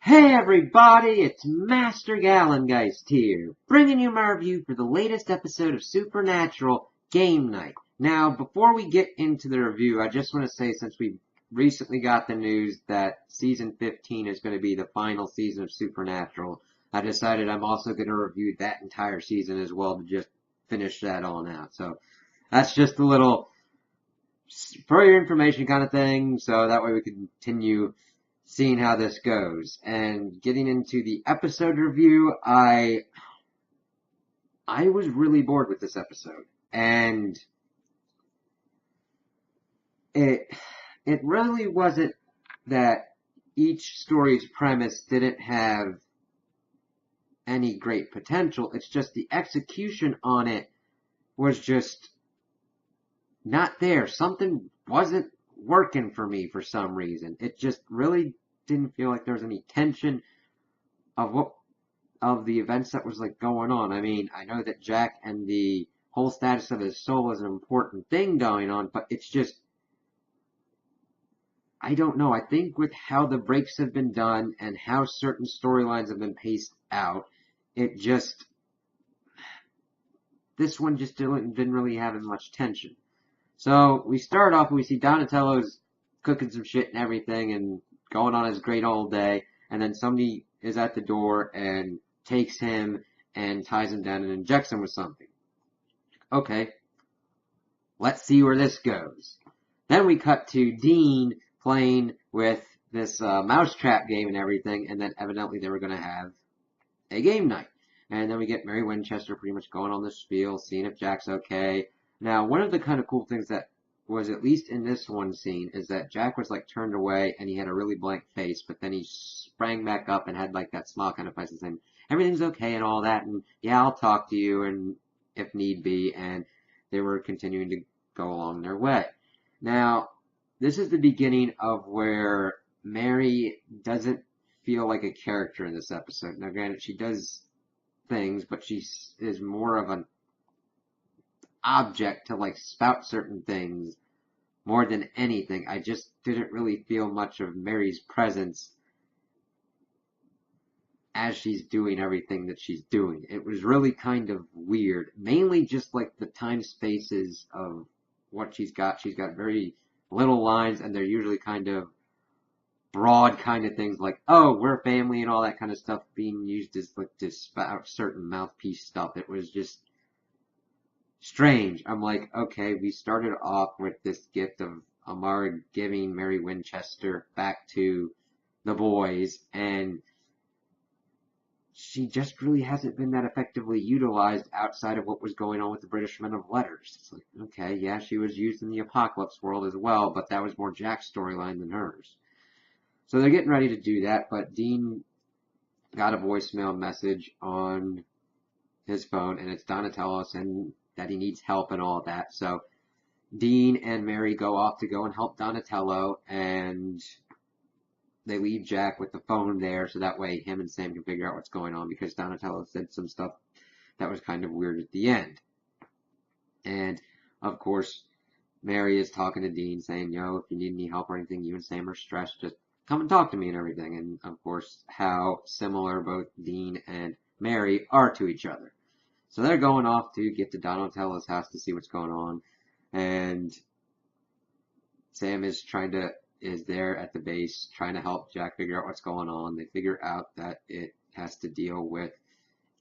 Hey everybody, it's Master Gallengeist here, bringing you my review for the latest episode of Supernatural Game Night. Now, before we get into the review, I just want to say, since we recently got the news that Season 15 is going to be the final season of Supernatural, I decided I'm also going to review that entire season as well to just finish that on out. So, that's just a little for your information kind of thing, so that way we can continue seeing how this goes. And getting into the episode review, I was really bored with this episode. And it it really wasn't that each story's premise didn't have any great potential. It's just the execution on it was just not there. Something wasn't working for me for some reason. It just really didn't feel like there was any tension of the events that was like going on. I mean, I know that Jack and the whole status of his soul is an important thing going on, but it's just, I don't know. I think with how the breaks have been done and how certain storylines have been paced out, it just, this one just didn't really have as much tension. So we start off, we see Donatello's cooking some shit and everything and going on his great old day, and then somebody is at the door and takes him and ties him down and injects him with something. Okay, let's see where this goes. Then we cut to Dean playing with this mousetrap game and everything, and then evidently they were going to have a game night. And then we get Mary Winchester pretty much going on the spiel, seeing if Jack's okay. Now, one of the kind of cool things that was, at least in this one scene, is that Jack was like turned away and he had a really blank face, but then he sprang back up and had like that smile kind of face and saying, everything's okay and all that, and yeah, I'll talk to you and if need be, and they were continuing to go along their way. Now, this is the beginning of where Mary doesn't feel like a character in this episode. Now, granted, she does things, but she is more of an object to like spout certain things more than anything. I just didn't really feel much of Mary's presence as she's doing everything that she's doing. It was really kind of weird. Mainly just like the time spaces of what she's got. She's got very little lines, and they're usually kind of broad kind of things like, oh, we're family and all that kind of stuff being used as like to spout certain mouthpiece stuff. It was just strange. I'm like, okay, we started off with this gift of Amara giving Mary Winchester back to the boys, and she just really hasn't been that effectively utilized outside of what was going on with the British Men of Letters. It's like, okay, yeah, she was used in the Apocalypse world as well, but that was more Jack's storyline than hers. So they're getting ready to do that, but Dean got a voicemail message on his phone, and it's Donatello saying that he needs help and all that. So Dean and Mary go off to go and help Donatello, and they leave Jack with the phone there, so that way him and Sam can figure out what's going on, because Donatello said some stuff that was kind of weird at the end. And, of course, Mary is talking to Dean, saying, yo, if you need any help or anything, you and Sam are stressed, just come and talk to me and everything. And, of course, how similar both Dean and Mary are to each other. So they're going off to get to Donatello's house to see what's going on. And Sam is there at the base trying to help Jack figure out what's going on. They figure out that it has to deal with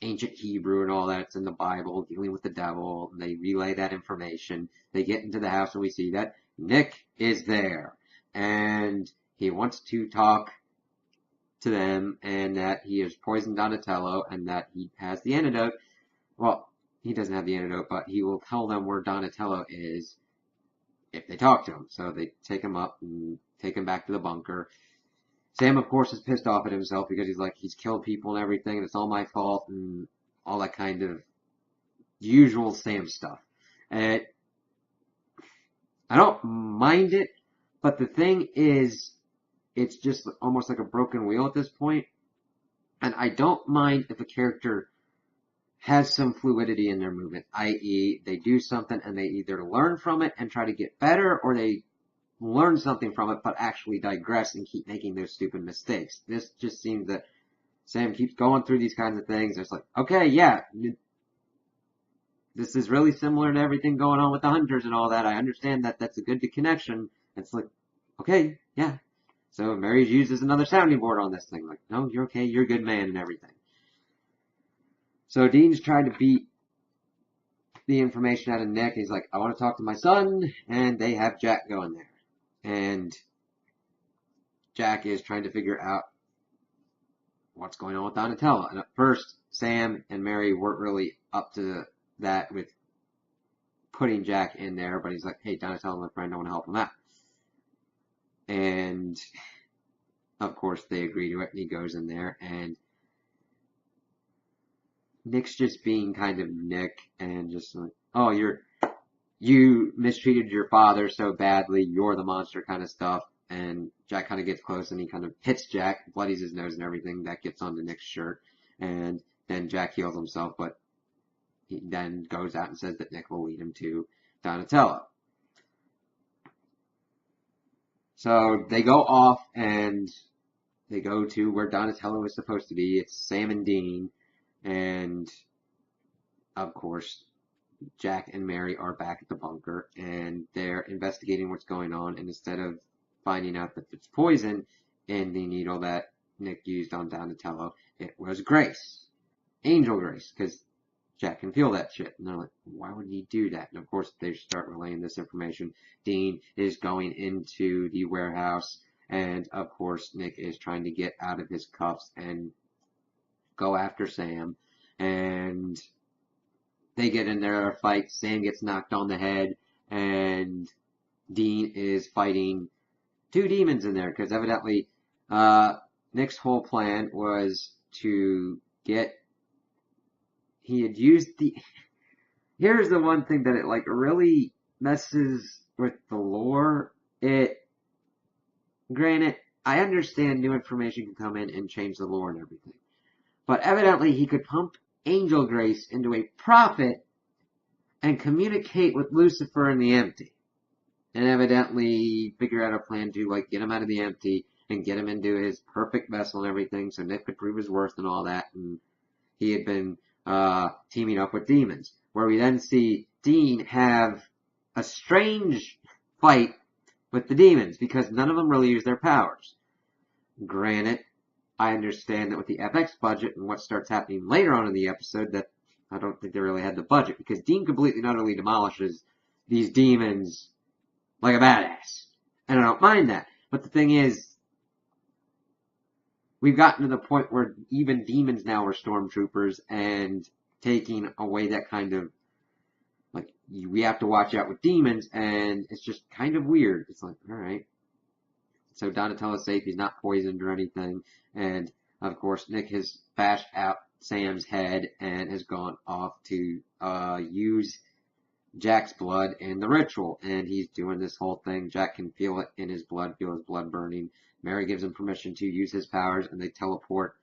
ancient Hebrew and all that's in the Bible, dealing with the devil. And they relay that information. They get into the house and we see that Nick is there. And he wants to talk to them, and that he has poisoned Donatello, and that he has the antidote. Well, he doesn't have the antidote, but he will tell them where Donatello is if they talk to him. So they take him up and take him back to the bunker. Sam, of course, is pissed off at himself because he's like, he's killed people and everything, and it's all my fault, and all that kind of usual Sam stuff. And I don't mind it, but the thing is, it's just almost like a broken wheel at this point. And I don't mind if a character has some fluidity in their movement, i.e. they do something and they either learn from it and try to get better, or they learn something from it, but actually digress and keep making those stupid mistakes. This just seems that Sam keeps going through these kinds of things. It's like, okay, yeah, this is really similar to everything going on with the hunters and all that. I understand that that's a good connection. It's like, okay, yeah. So Mary's used as another sounding board on this thing. Like, no, you're okay, you're a good man and everything. So Dean's trying to beat the information out of Nick. He's like, I want to talk to my son, and they have Jack going there. And Jack is trying to figure out what's going on with Donatello. And at first, Sam and Mary weren't really up to that with putting Jack in there, but he's like, hey, Donatello's my friend, I want to help him out. And of course they agree to it, and he goes in there, and Nick's just being kind of Nick, and just like, oh, you mistreated your father so badly, you're the monster kind of stuff. And Jack kind of gets close, and he kind of hits Jack, bloodies his nose and everything. That gets onto Nick's shirt, and then Jack heals himself, but he then goes out and says that Nick will lead him to Donatello. So they go off, and they go to where Donatello is supposed to be. It's Sam and Dean, and of course, Jack and Mary are back at the bunker, and they're investigating what's going on, and instead of finding out that it's poison in the needle that Nick used on Donatello, it was Grace. Angel Grace, because Jack can feel that shit. And they're like, why would he do that? And of course, they start relaying this information. Dean is going into the warehouse, and of course, Nick is trying to get out of his cuffs and go after Sam. And they get in there a fight. Sam gets knocked on the head, and Dean is fighting two demons in there, because evidently Nick's whole plan was to get... He had used the... Here's the one thing that it like really messes with the lore. Granted, I understand new information can come in and change the lore and everything, but evidently he could pump Angel Grace into a prophet and communicate with Lucifer in the empty, and evidently figure out a plan to like get him out of the empty and get him into his perfect vessel and everything, so Nick could prove his worth and all that. And he had been teaming up with demons, where we then see Dean have a strange fight with the demons, because none of them really use their powers. Granted, I understand that with the FX budget and what starts happening later on in the episode, that I don't think they really had the budget, because Dean completely and utterly demolishes these demons like a badass. And I don't mind that. But the thing is, we've gotten to the point where even demons now are stormtroopers, and taking away that kind of, like, we have to watch out with demons, and it's just kind of weird. It's like, alright. So Donatello's safe, he's not poisoned or anything, and of course Nick has bashed out Sam's head and has gone off to use Jack's blood in the ritual, and he's doing this whole thing. Jack can feel it in his blood, feel his blood burning. Mary gives him permission to use his powers, and they teleport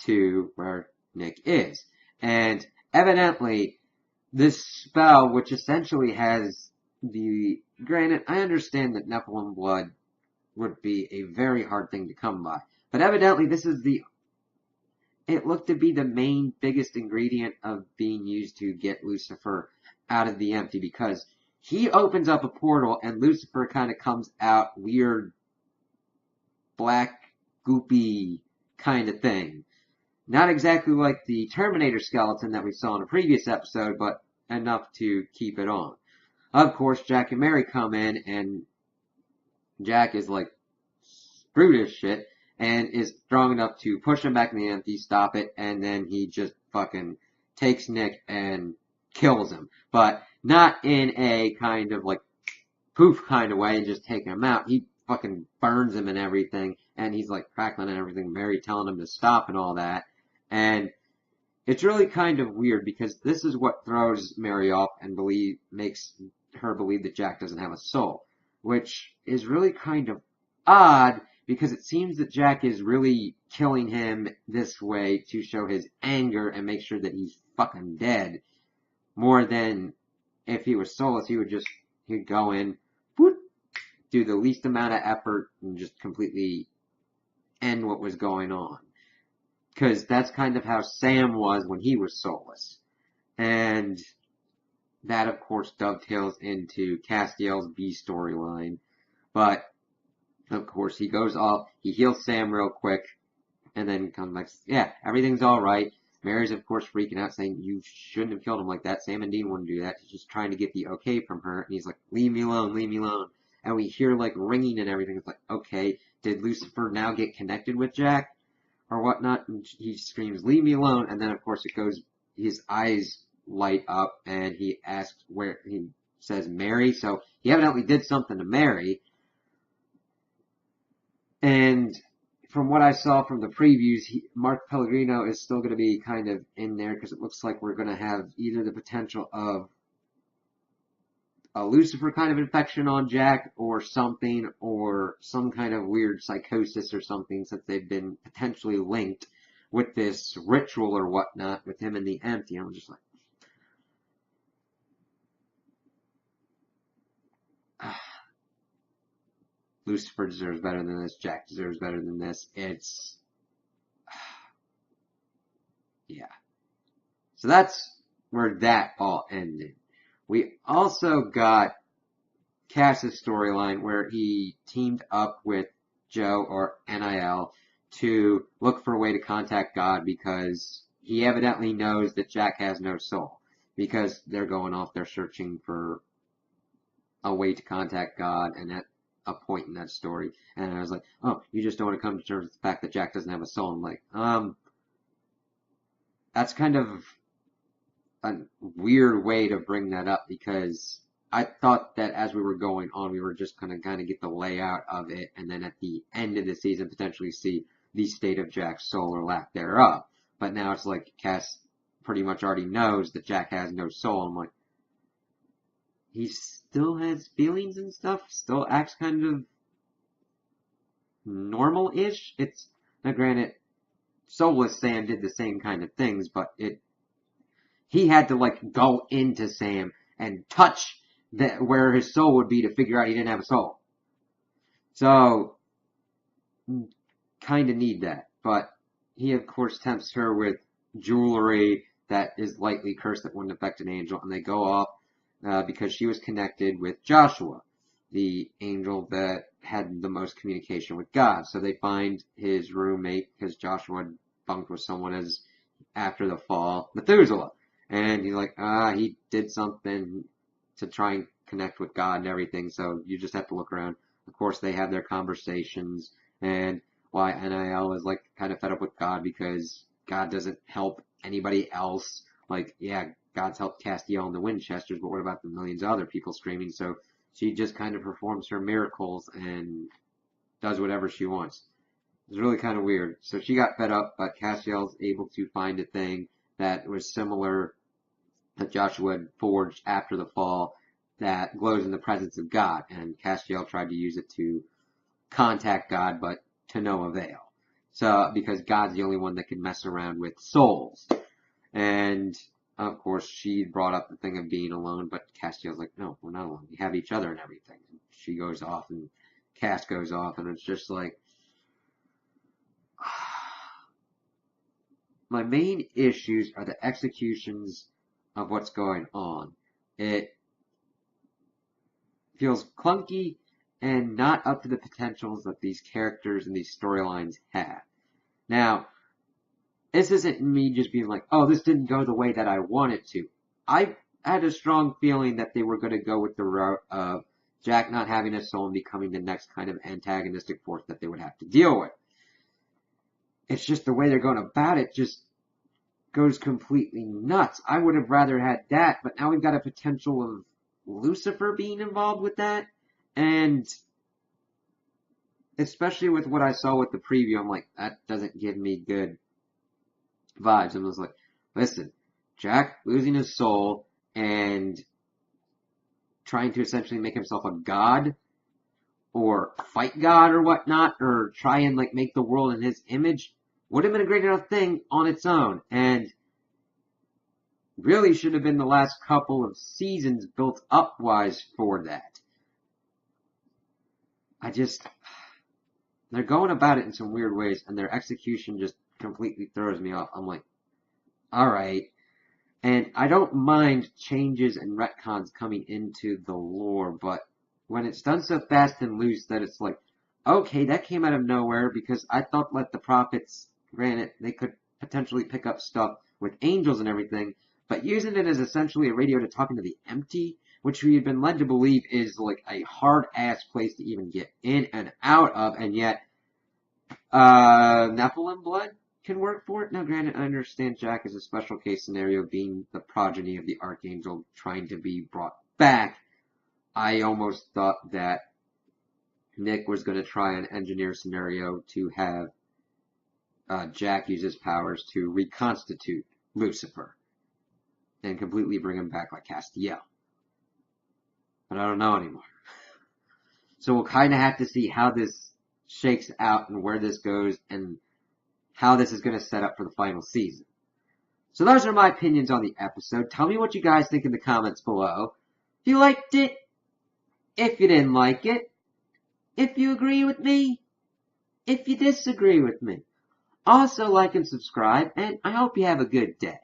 to where Nick is. And evidently, this spell, which essentially has the... Granted, I understand that Nephilim blood would be a very hard thing to come by, but evidently this is the... It looked to be the main, biggest ingredient of being used to get Lucifer out of the empty, because he opens up a portal and Lucifer kind of comes out weird, black, goopy kind of thing. Not exactly like the Terminator skeleton that we saw in a previous episode, but enough to keep it on. Of course, Jack and Mary come in, and Jack is like, screw this shit, and is strong enough to push him back in the empty, stop it, and then he just fucking takes Nick and kills him. But not in a kind of like poof kind of way and just taking him out. He fucking burns him and everything, and he's like crackling and everything, Mary telling him to stop and all that. And it's really kind of weird, because this is what throws Mary off and makes her believe that Jack doesn't have a soul, which is really kind of odd, because it seems that Jack is really killing him this way to show his anger and make sure that he's fucking dead, more than if he was soulless. He'd go in, whoop, do the least amount of effort and just completely end what was going on. Because that's kind of how Sam was when he was soulless. And that, of course, dovetails into Castiel's B storyline. But, of course, he goes off, he heals Sam real quick, and then comes back, yeah, everything's alright. Mary's, of course, freaking out, saying, you shouldn't have killed him like that. Sam and Dean wouldn't do that. He's just trying to get the okay from her. And he's like, leave me alone, leave me alone. And we hear, like, ringing and everything. It's like, okay, did Lucifer now get connected with Jack? Or whatnot? And he screams, leave me alone. And then, of course, it goes, his eyes light up, and he asks where, he says Mary. So he evidently did something to Mary. And from what I saw from the previews, Mark Pellegrino is still going to be kind of in there because it looks like we're going to have either the potential of a Lucifer kind of infection on Jack or something, or some kind of weird psychosis or something, since they've been potentially linked with this ritual or whatnot with him in the empty. I'm just like, Lucifer deserves better than this. Jack deserves better than this. It's, yeah. So that's where that all ended. We also got Cass's storyline where he teamed up with Joe, or NIL, to look for a way to contact God because he evidently knows that Jack has no soul. Because they're going off, they're searching for a way to contact God, and at a point in that story. And I was like, oh, you just don't want to come to terms with the fact that Jack doesn't have a soul. I'm like, that's kind of a weird way to bring that up, because I thought that as we were going on, we were just going to kind of get the layout of it, and then at the end of the season, potentially see the state of Jack's soul or lack thereof. But now it's like Cass pretty much already knows that Jack has no soul. I'm like, he still has feelings and stuff, still acts kind of normal-ish. It's, now granted, soulless Sam did the same kind of things, but he had to, like, go into Sam and touch where his soul would be to figure out he didn't have a soul. So, kind of need that. But he, of course, tempts her with jewelry that is lightly cursed that wouldn't affect an angel, and they go off because she was connected with Joshua, the angel that had the most communication with God. So they find his roommate, because Joshua had bunked with someone as after the fall, Methuselah. And he's like, he did something to try and connect with God and everything, so you just have to look around. Of course, they have their conversations, and why NIL is, like, kind of fed up with God because God doesn't help anybody else. Like, yeah, God's helped Castiel and the Winchesters, but what about the millions of other people screaming? So she just kind of performs her miracles and does whatever she wants. It's really kind of weird. So she got fed up, but Castiel's able to find a thing that was similar that Joshua had forged after the fall that glows in the presence of God. And Castiel tried to use it to contact God, but to no avail. So, because God's the only one that can mess around with souls. And, of course, she brought up the thing of being alone, but Castiel's like, no, we're not alone. We have each other and everything. And she goes off, and Cass goes off, and it's just like, my main issues are the executions of what's going on. It feels clunky and not up to the potentials that these characters and these storylines have. Now, this isn't me just being like, oh, this didn't go the way that I wanted to. I had a strong feeling that they were going to go with the route of Jack not having a soul and becoming the next kind of antagonistic force that they would have to deal with. It's just the way they're going about it just goes completely nuts. I would have rather had that, but now we've got a potential of Lucifer being involved with that, and especially with what I saw with the preview, I'm like, that doesn't give me good vibes. I was like, listen, Jack losing his soul and trying to essentially make himself a god, or fight God or whatnot, or try and, like, make the world in his image, would have been a great enough thing on its own, and really should have been the last couple of seasons built up wise for that. they're going about it in some weird ways, and their execution just completely throws me off. I'm like, alright. And I don't mind changes and retcons coming into the lore, but when it's done so fast and loose that it's like, okay, that came out of nowhere because I thought let the prophets, granted, they could potentially pick up stuff with angels and everything, but using it as essentially a radio to talk into the empty, which we have been led to believe is like a hard-ass place to even get in and out of, and yet, Nephilim blood can work for it. Now, granted, I understand Jack is a special case scenario, being the progeny of the Archangel trying to be brought back. I almost thought that Nick was going to try and engineer a scenario to have Jack use his powers to reconstitute Lucifer and completely bring him back like Castiel. But I don't know anymore. So we'll kind of have to see how this shakes out and where this goes and how this is going to set up for the final season. So those are my opinions on the episode. Tell me what you guys think in the comments below. If you liked it, if you didn't like it, if you agree with me, if you disagree with me. Also like and subscribe, and I hope you have a good day.